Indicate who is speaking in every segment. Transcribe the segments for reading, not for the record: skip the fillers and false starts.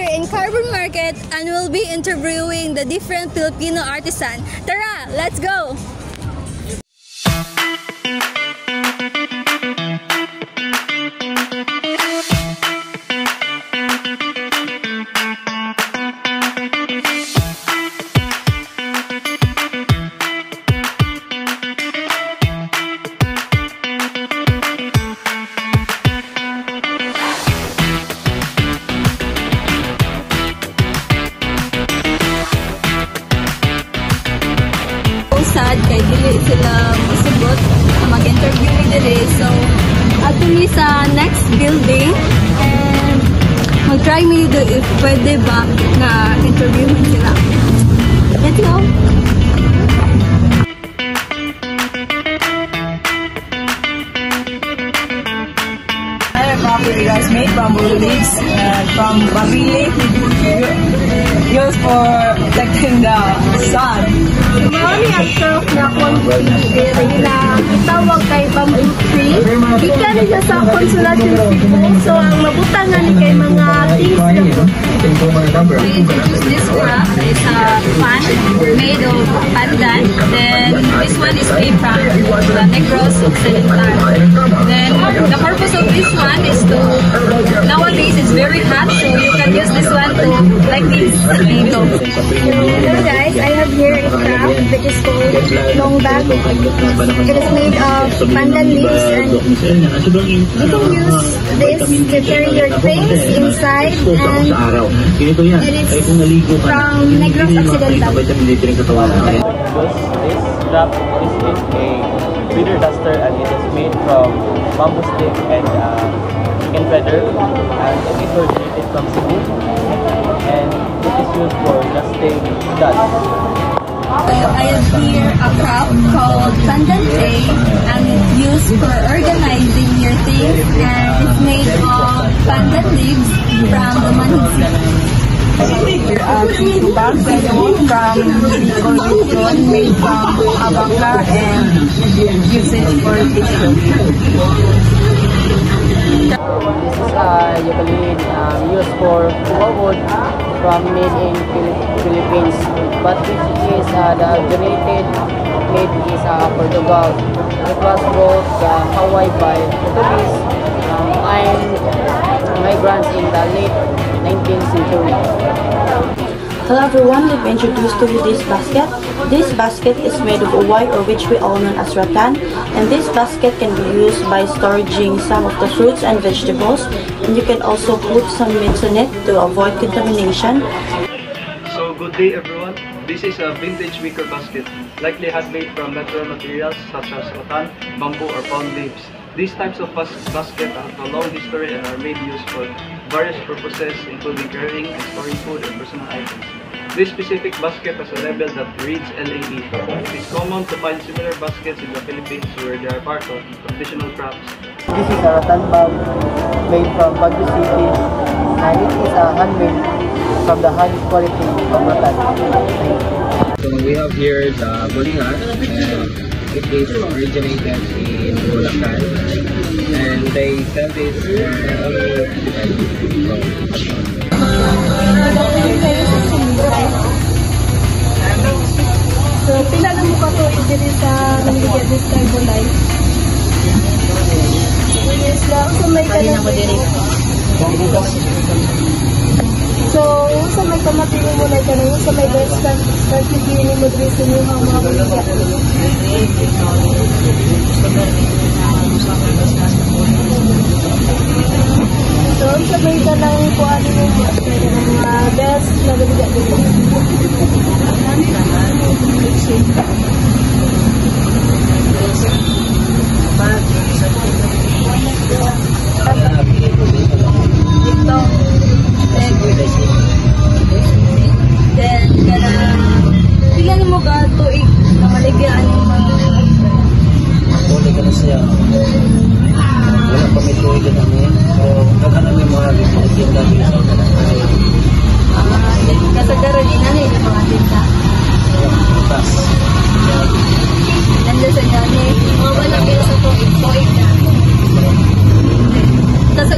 Speaker 1: here in Carbon Market and we'll be interviewing the different Filipino artisan. Tara, let's go! Sad kay dili sila masugot mag-interview ni dili, so actually sa next building and mag-try me if pwede ba na interview sila. Let's go!
Speaker 2: Coffee guys made bamboo leaves from Babili, used for protecting the sun.
Speaker 3: Marami ang turf na quantity na tawag kay bamboo tree. Ika niya sa Consolation Cebu. So ang mabutangan ni kay mga things na po.
Speaker 1: We introduced this craft. It's a fan made of pandan. Then this one is made from the Negros Occidental. Then the purpose of this one is to, nowadays it's very hot, so you can use this one to, like this, dito.
Speaker 3: Hello guys, I have here a craft which is called long bag. It is made of pandan leaves and you can use this to carry your things inside, and it is from Negros Occidental.
Speaker 4: This craft is a feather duster and it is made from bamboo stick and chicken feather, and it is originated from Cebu and it is used for dusting dust.
Speaker 1: I have here a craft called pandan tray, and it's used for organizing your things, and it's made of pandan leaves from the manhid.
Speaker 2: Bags from Bicol made from abangka and usage for tissue.
Speaker 4: This is eucalyptus used for wood from made in Philippines, but which is the originated made is Portugal. It was brought Hawaii by Portuguese and migrants in the late 19th century.
Speaker 5: Hello everyone, let me introduce to you this basket. This basket is made of uway, or which we all know as rattan, and this basket can be used by storing some of the fruits and vegetables, and you can also put some meats in it to avoid contamination.
Speaker 6: So good day everyone, this is a vintage wicker basket, likely handmade from natural materials such as rattan, bamboo or palm leaves. These types of baskets have a long history and are made used for various purposes, including carrying and storing food and personal items. This specific basket has a label that reads LAE. It is common to find similar baskets in the Philippines where they are part of traditional crafts.
Speaker 4: This is a rattan bag made from Baguio City, and it is handmade from the highest quality of rattan.
Speaker 7: So we have here the Bolingan, and it is originated in Bulacan, and they sell this only
Speaker 3: So pila na mo ka to diri sa nangligya this type of life? Yes lang, so may kanang so, sa may kamatino mo na kanang sa may best strategy ni mo diri sa inyo mga baligya. So, sa may kanang kuan mo mga best na baligya dito.
Speaker 1: Then, tingnan mo ka tuig na maligyan yung mga
Speaker 7: Puli ka na siya. Wala pa may tuwi ka namin. So, kagana may mga rin dati sa
Speaker 1: kasagaran din na yung mga tinta.
Speaker 7: tas.
Speaker 1: Nanda sa gani. O, wala kayo sa tuig na. Tapos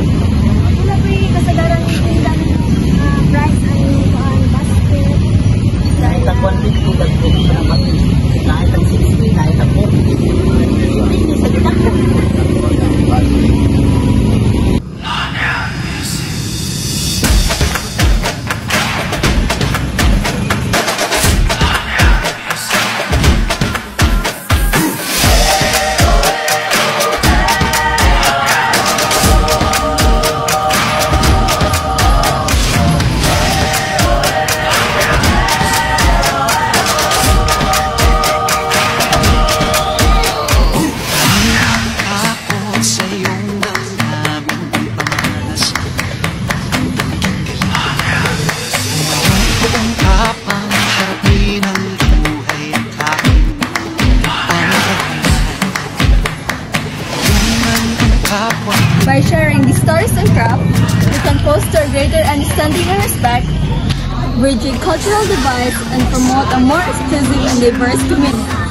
Speaker 3: Wala ba yung kasagaran ng tindahan ng price ang basket?
Speaker 8: Kahit ang 150, dagdag ko ng basket. Kahit ang 60, kahit ang 40. Sa kita ko.
Speaker 1: By sharing these stories and craft, we can foster greater understanding and respect, bridging cultural divides, and promote a more exclusive and diverse community.